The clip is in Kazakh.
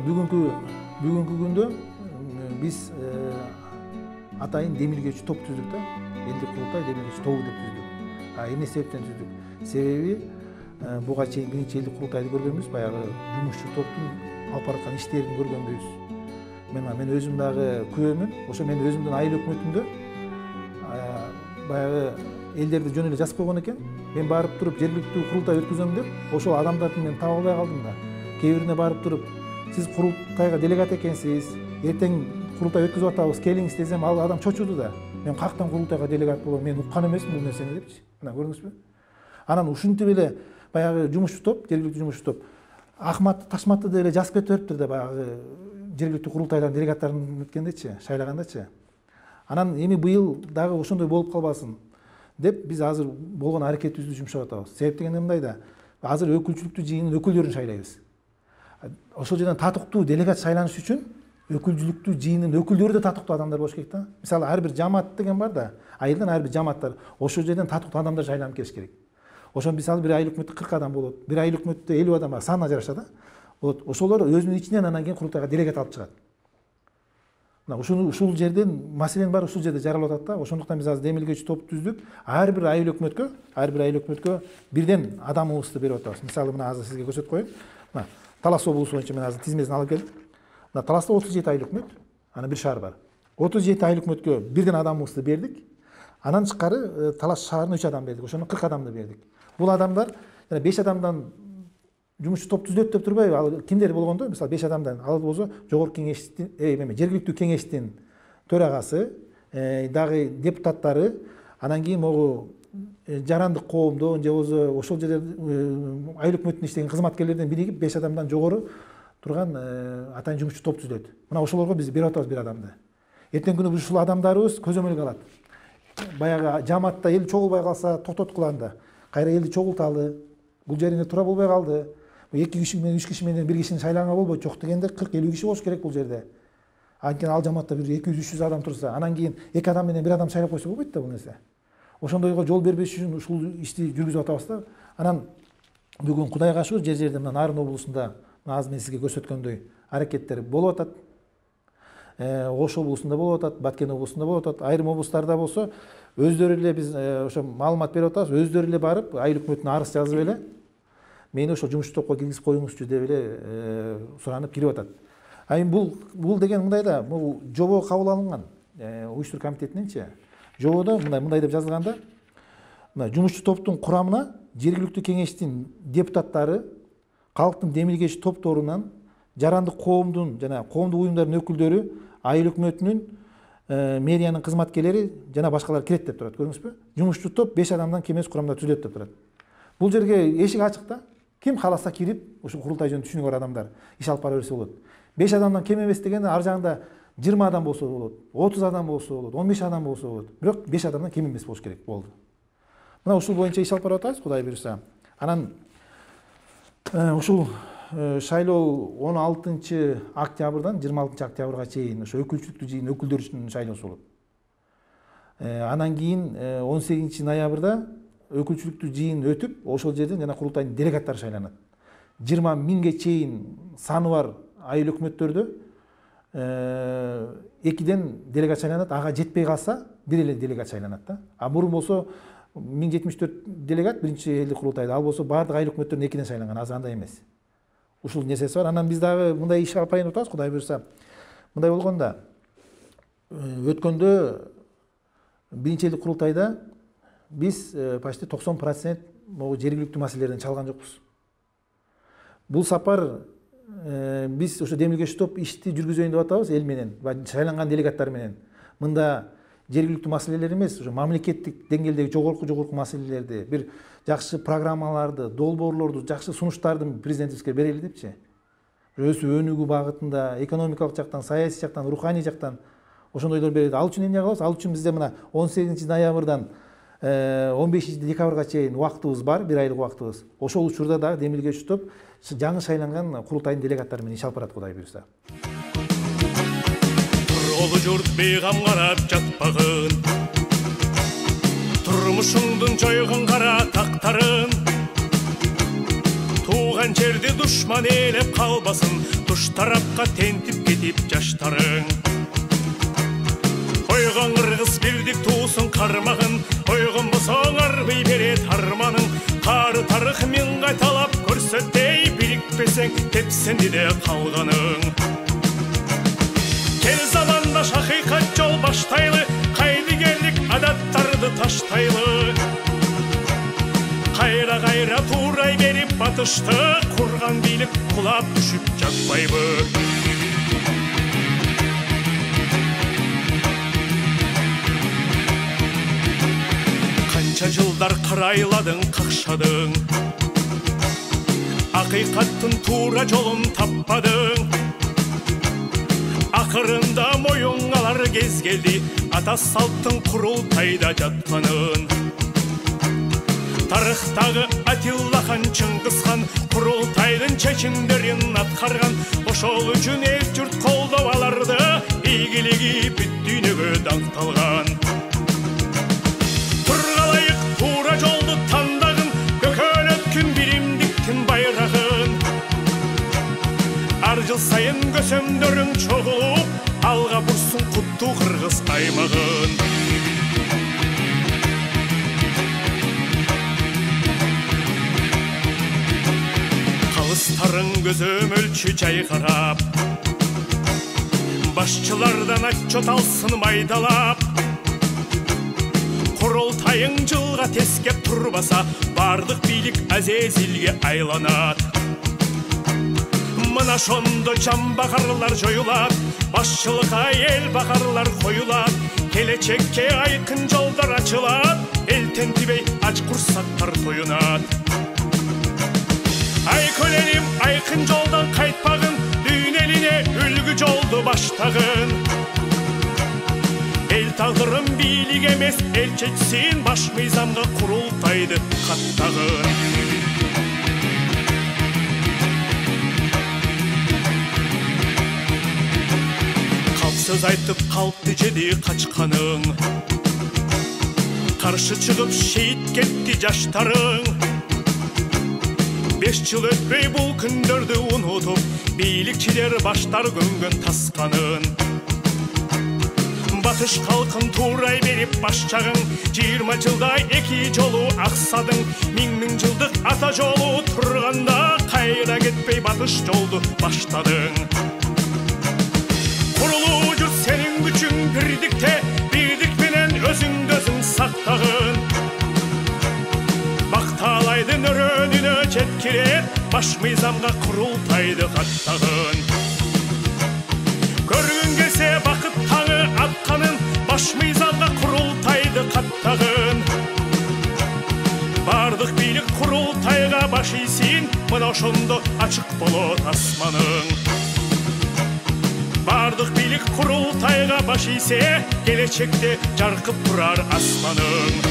бүгүнкү күндө биз атайын демилгечи топ түздүк да. Элдик курултай демилгечи тобу деп түздүк. Эмне себептен түздүк? Себеби буга чейин биринчи элдик курултайды көргөнбүз, баягы жумушчу топтун алып бараткан иштерин көргөнбүз. Мен өзүм дагы күбөмүн. Ошо мен өзүмдүн айыл өкмөтүмдө баягы элдерди жөн эле жазып койгон экен. Мен барып туруп жергиликтүү курултай өткөзөм деп, ошол адамдарды мен таба албай калдым да. Кээ бирине барып туруп, сиз курултайга делегат экенсиз, эртең курултай өткөзүп атабыз, келиңиз десем, ал адам чочуду да. Мен каяктан курултайга делегат болом, мен уккан эмесмин бул нерсени депчи. Мына көрдүңүзбү? Анан ушинтип эле баягы жумушчу топ, жергиликтүү жумушчу топ Ахматты, Ташматты деле жазып кетип бериптир да, баягы жергиликтүү курултайдын делегаттарын өткөндечи, шайлагандачы. Анан эми быйыл дагы ошондой болуп калбасын деп биз азыр болгон аракетибизди жумшап атабыз. Себеп дегенде мындай да, азыр өкүлчүлүктүү жыйындын өкүлдөрүн шайлайбыз. Ошол жерден татыктуу делегат шайланыш үчүн өкүлчүлүктүү жыйындын өкүлдөрү да татыктуу адамдар болуш керек да. Мисалы ар бир жамаат деген бар да, айылдан ар бир жамааттар, ошол жерден татыктуу адамдар шайланып келиш керек. Ошон мисалы бир айыл өкмөттө 40 адам болот, бир айыл өкмөттө 50 адам, санына жараша да. Болот. Ошолор өзүнүн ичинен анан кийин курултайга делегат алып чыгат. Мына ушул жерден маселенин баары ушул жерде жаралып атат да. Ошондуктан биз азыр демилгечи топ түздүк. Ар бир айыл өкмөткө бирден адамыбызды берип атабыз. Мисалы мына азыр сизге көрсөтүп коеюн. Мына Талас облусу боюнча мен азыр тизмесин алып келдим. Мына Таласта 37 айыл өкмөт, анан бир шаар бар. 37 айыл өкмөткө бирден адамыбызды бердик. Анан тышкары Талас шаарына 3 адам бердик. Ошону 40 адамды бердик. Бул адамдар 5 адамдан жумушчу топ түзүлөт деп турбайбы? Ал кимдер болгондо, мисалы 5 адамдан, ал болсо жогорку кеңештин, жергиликтүү кеңештин төрагасы, дагы депутаттары, анан кийин могу жарандык коомдон же болбосо ошол жерде айыл өкмөтүнүн иштеген кызматкерлерден биригип 5 адамдан жогору турган атайын жумушчу топ түзүлөт. Мына ошолорго биз берип атабыз бир адамды. Эртеңки күнү ушул адамдарыбыз көзөмөлгө алат. Баягы жамаатта эл чогулбай калса токтоткула анда. Кайра элди чогулталы. Бул жеринде тура болбой калды. 2 киши менен 3 киши менен бир кишини шайлаганга болбойт. Жок дегенде 40-50 киши болуш керек бул жерде. Анткени ал жамаатта бир 200-300 адам турса, анан кийин 2 адам менен 1 адам шайлап койсо болбойт да бул нерсе. Ошондойго жол бербеш үчүн ушул ишти жүргүзүп атабыз да. Анан бүгүн Кудайга шүгүр жер-жерде мына Нарын облусунда азыр мен сизге көрсөткөндөй аракеттер болуп атат. Ош облусунда болуп атат, Баткен облусунда болуп атат. Айрым облустарда болсо өздөрү эле биз ошо маалымат берип атабыз, өздөрү эле барып айыл өкмөтүнө арыз жазып эле мени ошо жумушчу топко киргизип коюңузчу деп эле суранып кирип атат. Бул деген мындай да, бул жобо кабыл алынган уюштуруу комитетиненчи. Жободо мындай деп жазылганда, мына жумушчу топтун курамына жергиликтүү кеңештин депутаттары, калктын демилгечи топторунан, жарандык коомдун жана коомдук уюмдардын өкүлдөрү, айыл өкмөтүнүн, мэриянын кызматкерлери жана башкалар кирет деп турат. Көрдүңүзбү? Жумушчу топ 5 адамдан кем эмес курамда түзүлөт деп турат. Бул жерге эшик ачык да. Ким кааласа кирип, ушул курултай жөнүндө түшүнүгү бар адамдар иш алып бара берсе болот. 5 адамдан кем эмес дегенде ар жагында 20 адам болсо болот, 30 адам болсо болот, 15 адам болсо болот. Бирок 5 адамдан кем эмес болуш керек болду. Мына ушул боюнча иш алып барып атабыз, Кудай буйруса. Анан ушул шайлоо 16 октябрдан 26 октябрга чейин ошо өкүлчүлүктүү жыйын өкүлдөр үчүн шайлоосу болот. Анан кийин 18 ноябрда өкүлчүлүктүү жыйын өтүп, ошол жерден жана курултайдын делегаттары шайланат. 20 миңге чейин саны бар айыл өкмөттөрдө 2ден делегат шайланат, ага жетпей калса бир эле делегат шайланат да. А мурун болсо 1074 делегат биринчи элдик курултайда, ал болсо баардык айыл өкмөттөрүн 2ден шайланган, азыр андай эмес. Ушул нерсеси бар. Анан биз дагы мындай иш алып барайын деп атабыз, Кудай буйруса. Мындай болгондо өткөндө биринчи элдик курултайда биз почти 90% могу жергиликтүү маселелерден чалган жокпуз. Бул сапар биз ошо демилгечи топ ишти жүргүзөйүн деп атабыз эл менен, шайланган делегаттар менен. Мында жергиликтүү маселелер эмес, ошо мамлекеттик деңгээлдеги жогорку маселелерди, бир жакшы программаларды, долбоорлорду, жакшы сунуштарды президентибизге берели депчи. Өсүү өнүгүү багытында, экономикалык жактан, саясий жактан, руханий жактан ошондойлор берели. Ал үчүн эмне кылабыз? Ал үчүн бизде мына 18 ноябрдан 15 декабрга чейин убактыбыз бар, бир айлык убактыбыз. Ошол учурда дагы демилгечи топ жаңы шайланган курултайдын делегаттары менен иш алып барат, Кудай буйруса. Тургулу журт бейгам карап жатпагын, турмушуңдун жойгон кара тактарын, тууга туған жерді дұшман елеп қалбасын, тұш тарапқа тентіп кетіп жаштарың. Ойған қырғыз бірдік туысын қармағын, ойғын бұсың арбай берет арманың. Қары тарық мен қайталап көрсеттей, бірікпесең тепсенді де қалғаның. Кел заманда шақиқат жол баштайлы, қайды келдік адаттарды таштайлы. Қайра турай беріп батышты, құрған билік құлап düşіп жатпайбы. Қанша жылдар қарайладың, қақшадың, ақиқаттың тура жолын таппадың. Ақырында мойын алар кез келді, ата салттың құрылтайда жатқанын. Тарихтағы Атиллахан, Чыңғысхан құрылтайдың чечендерін атқарған. Ошол үшін ел жұрт қолдап аларды, игілігі бүт дүйнөгө даңқталған. Тұрғалайық тура жолды тандағын, көкөн өткін биримдіктің байрағын. Ар жыл сайын көсемдерің чоғылып, алға бұрсын құтты қырғыз аймағын. Қалыстарың көзім өлчі жай қарап, басшылардан отчет алсын майдалап. Құрылтайың жылға тескеп тұрбаса, бардық билік әзезілге айланат. Мына шонды жамбағарлар жойылат, басшылыққа ел бағарлар қойылат. Келечекке айқын жолдар açылат, ел тентібей ач құрсақтар тойынат. Ай көлелім айқын жолдан қайтпағын, дүйнеліне үлгі жолды баштағын. Ел тағдырын билік емес, ел чечсін, баш мизамға құрылтайды қаттағын. Қалпсыз айтып қалыпты жеді қачқаның, қаршы шығып шейіт кетті жаштарың. 5 жыл өтпей бұл күндерді ұнытып, билікшілер баштар көнгөн тасқанын. Батыш халқын турай беріп башчағың, 20 жылда 2 жолу ақсадың. 1000 жылдық ата жолу тұрғанда, қайра кетпей батыш жолды баштадың. Құрылу жүр сенің күчің бірдікте, бірдікпенен өзіңді өзің сақтағын. Бақталайдың өрөніне жеткерет, баш мизамға құрылтайды қаттағын. Көргін келсе бақыт таңы атқанын, баш мизамға құрылтайды қаттағын. Бардық билік құрылтайға баш исін, мына ошондо ашық болот асманың. Бардық билік құрылтайға баш исе, келечекте жарқып тұрар асманың.